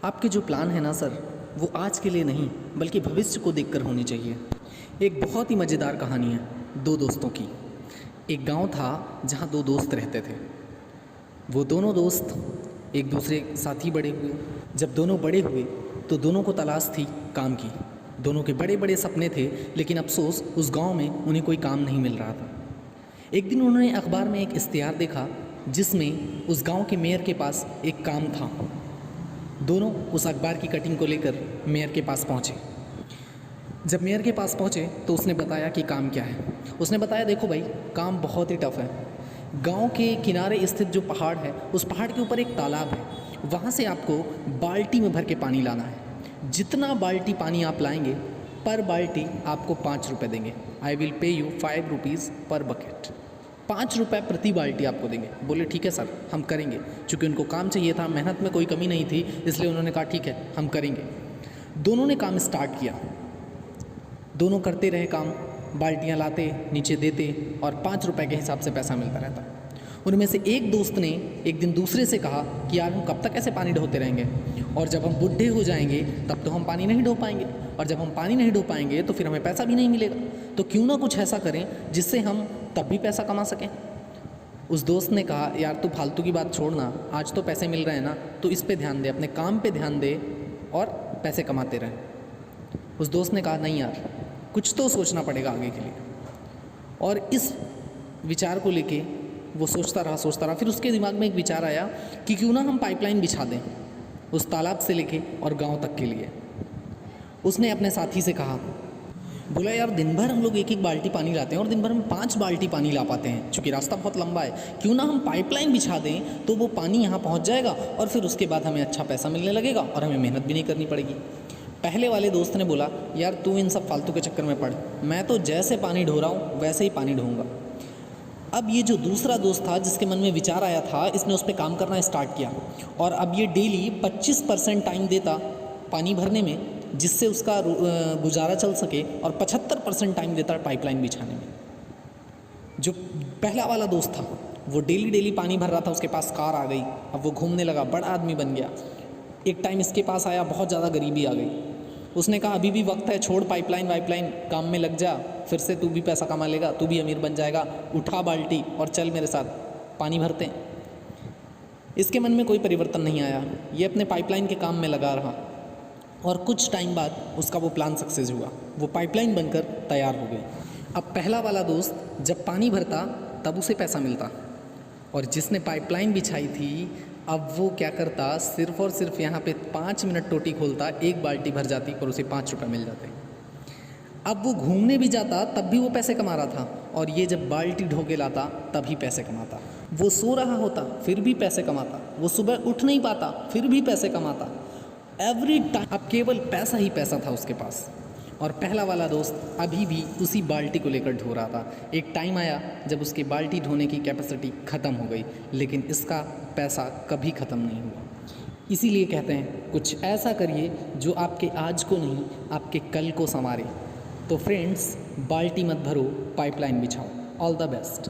आपके जो प्लान है ना सर, वो आज के लिए नहीं बल्कि भविष्य को देखकर होनी चाहिए। एक बहुत ही मज़ेदार कहानी है दो दोस्तों की। एक गांव था जहां दो दोस्त रहते थे। वो दोनों दोस्त एक दूसरे के साथ ही बड़े हुए। जब दोनों बड़े हुए तो दोनों को तलाश थी काम की। दोनों के बड़े बड़े सपने थे, लेकिन अफसोस उस गांव में उन्हें कोई काम नहीं मिल रहा था। एक दिन उन्होंने अखबार में एक इश्तिहार देखा जिसमें उस गांव के मेयर के पास एक काम था। दोनों उस अखबार की कटिंग को लेकर मेयर के पास पहुँचे। जब मेयर के पास पहुँचे तो उसने बताया कि काम क्या है। उसने बताया, देखो भाई, काम बहुत ही टफ है। गांव के किनारे स्थित जो पहाड़ है, उस पहाड़ के ऊपर एक तालाब है। वहाँ से आपको बाल्टी में भर के पानी लाना है। जितना बाल्टी पानी आप लाएंगे, पर बाल्टी आपको 5 रुपये देंगे। I will pay you 5 rupees पर बकेट। 5 रुपये प्रति बाल्टी आपको देंगे। बोले ठीक है सर, हम करेंगे। चूँकि उनको काम चाहिए था, मेहनत में कोई कमी नहीं थी, इसलिए उन्होंने कहा ठीक है, हम करेंगे। दोनों ने काम स्टार्ट किया। दोनों करते रहे काम, बाल्टियाँ लाते, नीचे देते और 5 रुपये के हिसाब से पैसा मिलता रहता। उनमें से एक दोस्त ने एक दिन दूसरे से कहा कि यार, हम कब तक ऐसे पानी ढोते रहेंगे, और जब हम बुढ़े हो जाएंगे तब तो हम पानी नहीं ढो पाएंगे, और जब हम पानी नहीं ढो पाएंगे तो फिर हमें पैसा भी नहीं मिलेगा। तो क्यों ना कुछ ऐसा करें जिससे हम तब भी पैसा कमा सकें। उस दोस्त ने कहा, यार तू फालतू की बात छोड़ना, आज तो पैसे मिल रहे हैं ना, तो इस पे ध्यान दे, अपने काम पे ध्यान दे और पैसे कमाते रहे। उस दोस्त ने कहा, नहीं यार, कुछ तो सोचना पड़ेगा आगे के लिए। और इस विचार को लेके वो सोचता रहा। फिर उसके दिमाग में एक विचार आया कि क्यों ना हम पाइपलाइन बिछा दें उस तालाब से लेके और गांव तक के लिए। उसने अपने साथी से कहा, बोला यार, दिन भर हम लोग एक बाल्टी पानी लाते हैं और दिन भर में 5 बाल्टी पानी ला पाते हैं। चूँकि रास्ता बहुत लंबा है, क्यों ना हम पाइपलाइन बिछा दें तो वो पानी यहाँ पहुँच जाएगा और फिर उसके बाद हमें अच्छा पैसा मिलने लगेगा और हमें मेहनत भी नहीं करनी पड़ेगी। पहले वाले दोस्त ने बोला, यार तू इन सब फालतू के चक्कर में पड़, मैं तो जैसे पानी ढो रहा हूँ वैसे ही पानी ढोऊंगा। अब ये जो दूसरा दोस्त था जिसके मन में विचार आया था, इसने उस पर काम करना स्टार्ट किया और अब ये डेली 25% टाइम देता पानी भरने में, जिससे उसका गुजारा चल सके, और 75% टाइम देता पाइपलाइन बिछाने में। जो पहला वाला दोस्त था वो डेली पानी भर रहा था, उसके पास कार आ गई, अब वो घूमने लगा, बड़ा आदमी बन गया। एक टाइम इसके पास आया, बहुत ज़्यादा गरीबी आ गई। उसने कहा, अभी भी वक्त है, छोड़ पाइपलाइन वाइपलाइन, काम में लग जा, फिर से तू भी पैसा कमा लेगा, तू भी अमीर बन जाएगा। उठा बाल्टी और चल मेरे साथ, पानी भरते हैं। इसके मन में कोई परिवर्तन नहीं आया, ये अपने पाइपलाइन के काम में लगा रहा और कुछ टाइम बाद उसका वो प्लान सक्सेस हुआ। वो पाइपलाइन बनकर तैयार हो गई। अब पहला वाला दोस्त जब पानी भरता तब उसे पैसा मिलता, और जिसने पाइपलाइन बिछाई थी अब वो क्या करता, सिर्फ और सिर्फ यहाँ पे 5 मिनट टोटी खोलता, एक बाल्टी भर जाती और उसे 5 रुपये मिल जाते। अब वो घूमने भी जाता तब भी वो पैसे कमा रहा था, और ये जब बाल्टी ढो के लाता तभी पैसे कमाता। वो सो रहा होता फिर भी पैसे कमाता, वो सुबह उठ नहीं पाता फिर भी पैसे कमाता। एवरी टाइम अब केवल पैसा ही पैसा था उसके पास। और पहला वाला दोस्त अभी भी उसी बाल्टी को लेकर ढो रहा था। एक टाइम आया जब उसकी बाल्टी ढोने की कैपेसिटी ख़त्म हो गई, लेकिन इसका पैसा कभी ख़त्म नहीं हुआ। इसीलिए कहते हैं, कुछ ऐसा करिए जो आपके आज को नहीं, आपके कल को संवारे। तो फ्रेंड्स, बाल्टी मत भरो, पाइपलाइन बिछाओ। All the best.